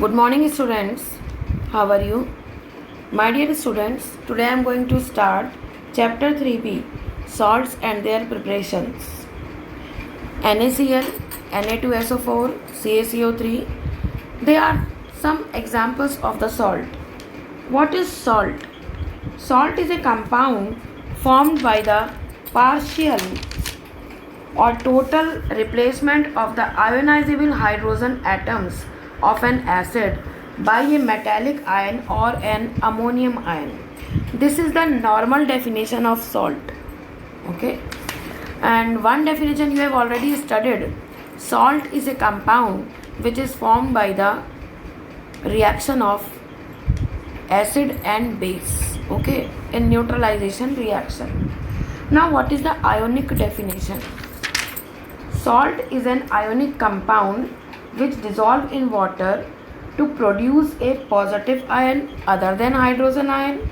Good morning, students. How are you? My dear students, today I am going to start chapter 3b, salts and their preparations. NaCl, Na2SO4, CaCO3. They are some examples of the salt. What is salt? Salt is a compound formed by the partial or total replacement of the ionizable hydrogen atoms of an acid by a metallic ion or an ammonium ion. This is the normal definition of salt. Okay, and one definition you have already studied. Salt is a compound which is formed by the reaction of acid and base, okay, in neutralization reaction. Now what is the ionic definition? Salt is an ionic compound which dissolve in water to produce a positive ion other than hydrogen ion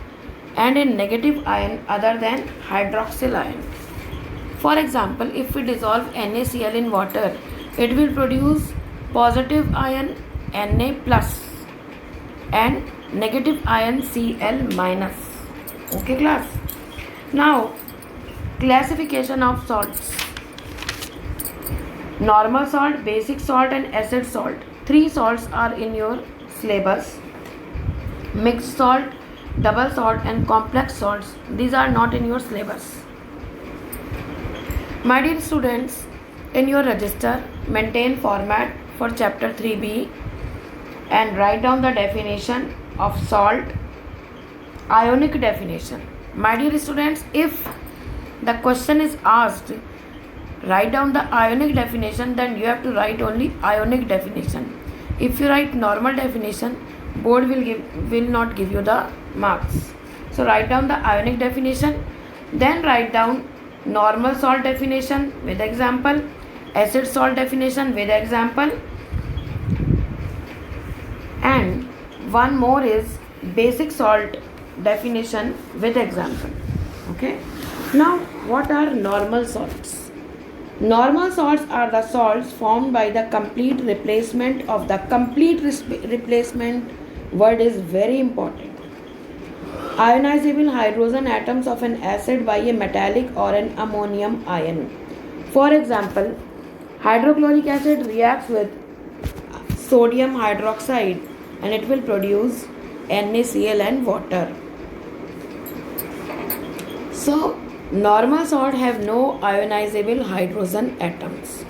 and a negative ion other than hydroxyl ion. For example, if we dissolve NaCl in water, it will produce positive ion Na plus and negative ion Cl minus. Okay class. Now classification of salts. Normal salt, basic salt and acid salt. 3 salts are in your syllabus. Mixed salt, double salt and complex salts. These are not in your syllabus. My dear students, in your register, maintain format for chapter 3b and write down the definition of salt, ionic definition. My dear students, if the question is asked, write down the ionic definition, then you have to write only ionic definition. If you write normal definition, board will not give you the marks. So write down the ionic definition, then write down normal salt definition with example, acid salt definition with example, and one more is basic salt definition with example. Okay. Now what are normal salts? Normal salts are the salts formed by the complete replacement of the replacement word is very important. Ionizable hydrogen atoms of an acid by a metallic or an ammonium ion. For example, hydrochloric acid reacts with sodium hydroxide and it will produce NaCl and water. So normal salt have no ionizable hydrogen atoms.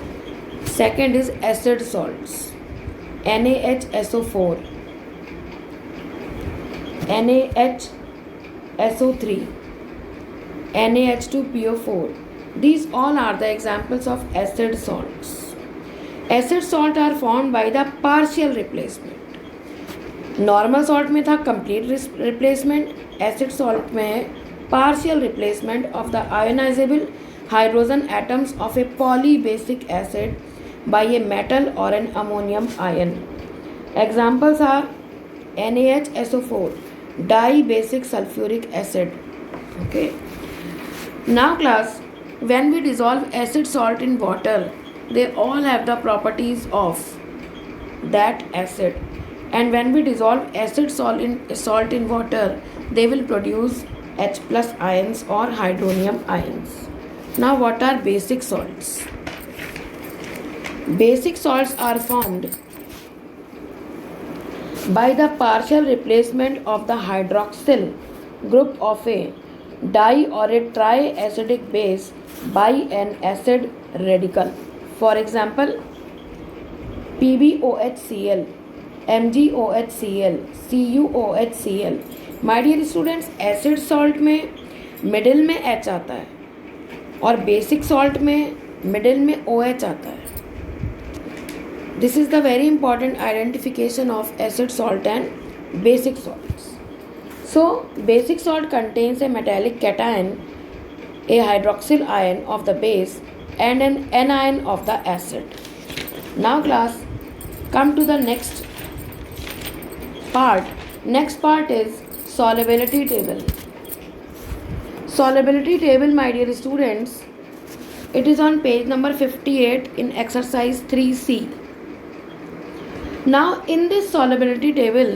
Second is acid salts. NaHSO4, NaHSO3, NaH2PO4. These all are the examples of acid salts. Acid salt are formed by the partial replacement. Normal salt में था complete replacement, acid salt में है partial replacement of the ionizable hydrogen atoms of a polybasic acid by a metal or an ammonium ion. Examples are NaHSO4, dibasic sulfuric acid. Okay. Now class, when we dissolve acid salt in water, they all have the properties of that acid, and when we dissolve acid salt in water, they will produce H plus ions or hydronium ions. Now what are basic salts? Basic salts are formed by the partial replacement of the hydroxyl group of a di or a triacidic base by an acid radical. For example, PbOHCl, MgOHCl, CuOHCl. My dear students, acid salt में middle में H आता है और basic salt में middle में OH आता है. This is the very important identification of acid salt and basic salts. So basic salt contains a metallic cation, a hydroxyl ion of the base and an anion of the acid. Now class, come to the next part. Next part is solubility table. Solubility table, my dear students, it is on page number 58 in exercise 3C. Now in this solubility table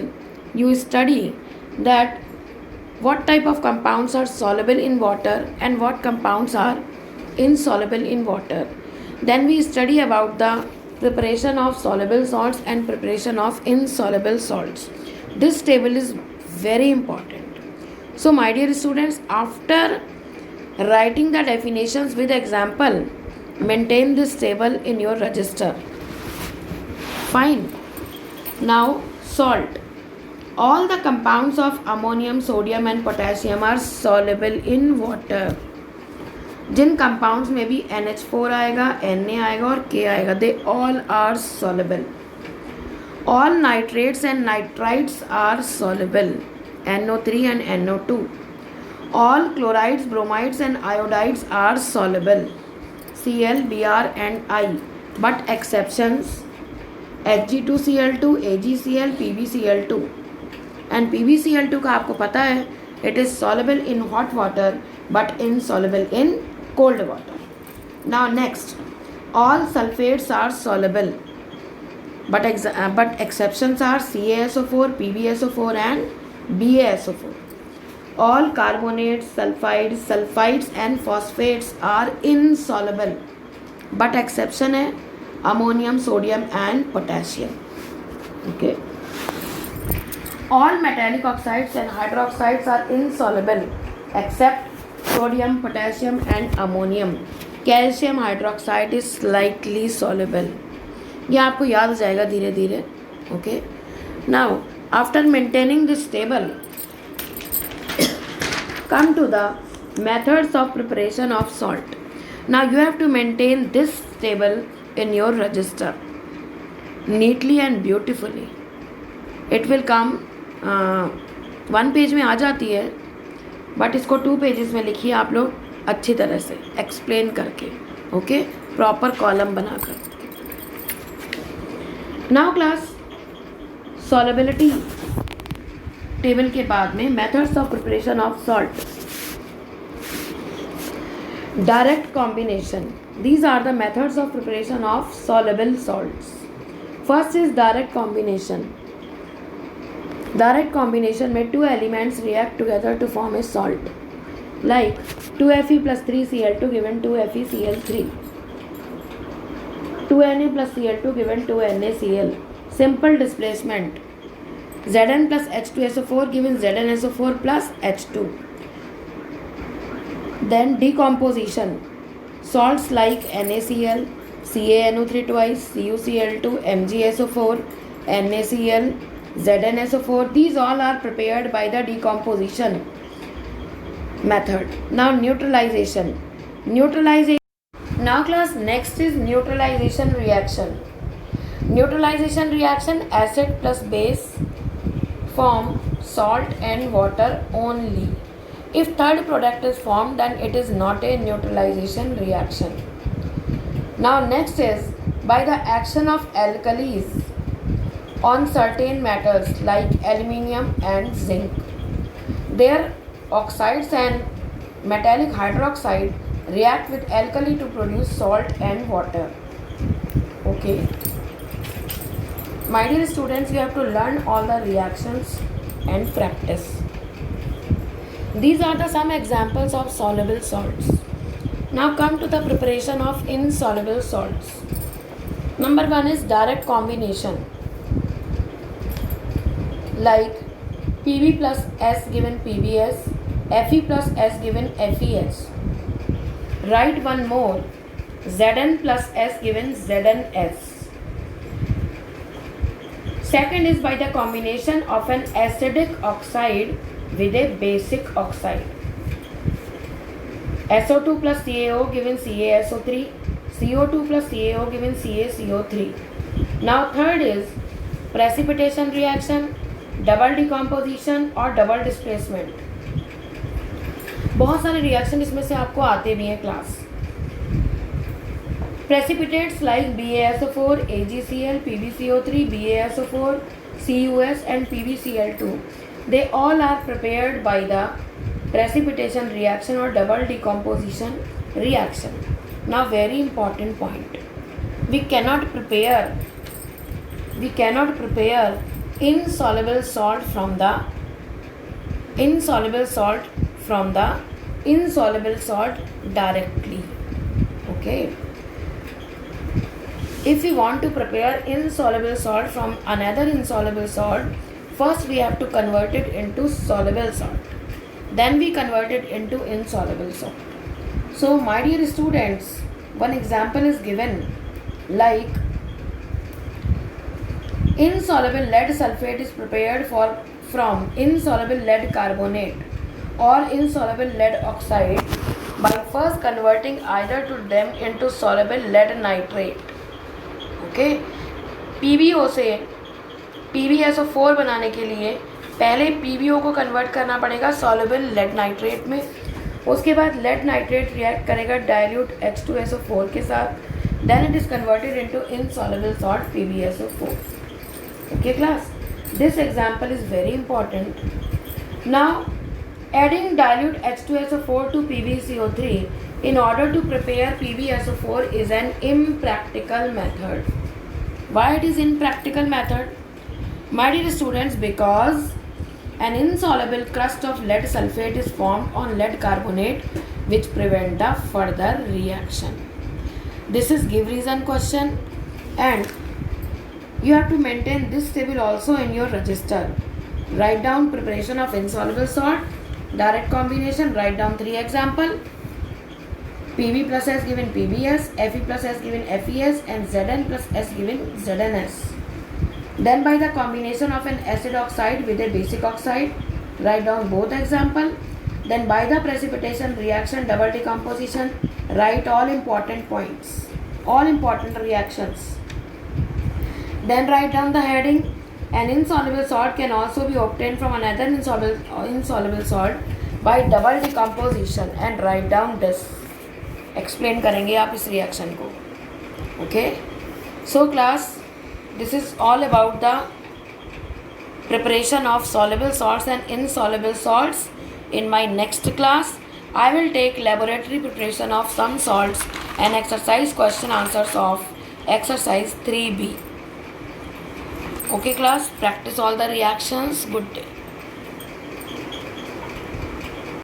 you study that what type of compounds are soluble in water and what compounds are insoluble in water. Then we study about the preparation of soluble salts and preparation of insoluble salts. This table is very important. So my dear students, after writing the definitions with example, maintain this table in your register. Fine. Now salt. All the compounds of ammonium, sodium and potassium are soluble in water. जिन compounds में भी NH4 आएगा, Na आएगा और K आएगा, they all are soluble. All nitrates and nitrites are soluble, NO3 and NO2. All chlorides, bromides and iodides are soluble, Cl, Br and I. But exceptions, Hg2Cl2, AgCl, PbCl2. And PbCl2 का आपको पता है, it is soluble in hot water but insoluble in cold water. Now next, all sulfates are soluble, but exceptions are CaSO4, PbSO4 and BaSO4. All carbonates, sulfides and phosphates are insoluble, but exception है ammonium, sodium and potassium. Okay. All metallic oxides and hydroxides are insoluble except sodium, potassium and ammonium. Calcium hydroxide is slightly soluble. ये आपको याद हो जाएगा धीरे धीरे. Okay. Now after maintaining this table, come to the methods of preparation of salt. Now you have to maintain this table in your register neatly and beautifully. It will come 1 page में आ जाती है, but इसको 2 pages में लिखिए आप लोग अच्छी तरह से एक्सप्लेन करके. ओके, प्रॉपर कॉलम बनाकर. नाउ क्लास, सॉल्युबिलिटी टेबल के बाद में methods of preparation of salt. Direct combination. These are the methods of preparation of soluble salts. First is direct combination. Direct combination में 2 elements react together to form a salt, like 2Fe plus 3Cl2 given 2FeCl3, 2Na plus Cl2 given 2NaCl. Simple displacement. Zn plus H2SO4 given ZnSO4 plus H2. Then decomposition. Salts like NaCl, CaNO3 twice, CuCl2, MgSO4, NaCl, ZnSO4. These all are prepared by the decomposition method. Now neutralization. Now class, next is neutralization reaction. Neutralization reaction, acid plus base form salt and water only. If third product is formed, then it is not a neutralization reaction. Now next is by the action of alkalis on certain metals like aluminium and zinc. Their oxides and metallic hydroxide react with alkali to produce salt and water. Okay. My dear students, you have to learn all the reactions and practice. These are the some examples of soluble salts. Now come to the preparation of insoluble salts. Number 1 is direct combination. Like Pb plus S given Pbs, Fe plus S given Fes. Write one more. Zn plus S given Zns. Second is by the combination of an acidic oxide with a basic oxide. SO2 plus CaO given CaSO3, CO2 plus CaO given CaCO3. Now third is precipitation reaction, double decomposition और double displacement. बहुत सारे reaction इसमें से आपको आते भी हैं class. Precipitates like BaSO4, AgCl, PbCO3, BaSO4, CuS and PbCl2. They all are prepared by the precipitation reaction or double decomposition reaction. Now very important point. We cannot prepare we cannot prepare insoluble salt from the insoluble salt directly. Okay. If we want to prepare insoluble salt from another insoluble salt, first we have to convert it into soluble salt. Then we convert it into insoluble salt. So my dear students, one example is given like insoluble lead sulfate is prepared from insoluble lead carbonate or insoluble lead oxide by first converting either to them into soluble lead nitrate. Okay, PbO से PbSO4 बनाने के लिए पहले PbO को convert करना पड़ेगा soluble lead nitrate में. उसके बाद लेड नाइट्रेट रिएक्ट करेगा डाइल्यूट H2SO4 के साथ. Then it is converted into insoluble salt PbSO4. Okay class, this example is very important. Now adding dilute H2SO4 to PbCO3 in order to prepare PbSO4 is an impractical method. Why it is impractical method? My dear students, because an insoluble crust of lead sulfate is formed on lead carbonate which prevent the further reaction. This is give reason question, and you have to maintain this table also in your register. Write down preparation of insoluble salt, direct combination, write down 3 example. Pb plus S given PbS, Fe plus S given FeS, and Zn plus S given ZnS. Then by the combination of an acid oxide with a basic oxide, write down both example. Then by the precipitation reaction double decomposition, write all important points, all important reactions. Then write down the heading. An insoluble salt can also be obtained from another insoluble salt by double decomposition, and write down this. Explain करेंगे आप इस reaction को. Okay, so class, this is all about the preparation of soluble salts and insoluble salts. In my next class, I will take laboratory preparation of some salts and exercise question answers of exercise 3B. Okay class, practice all the reactions. Good day.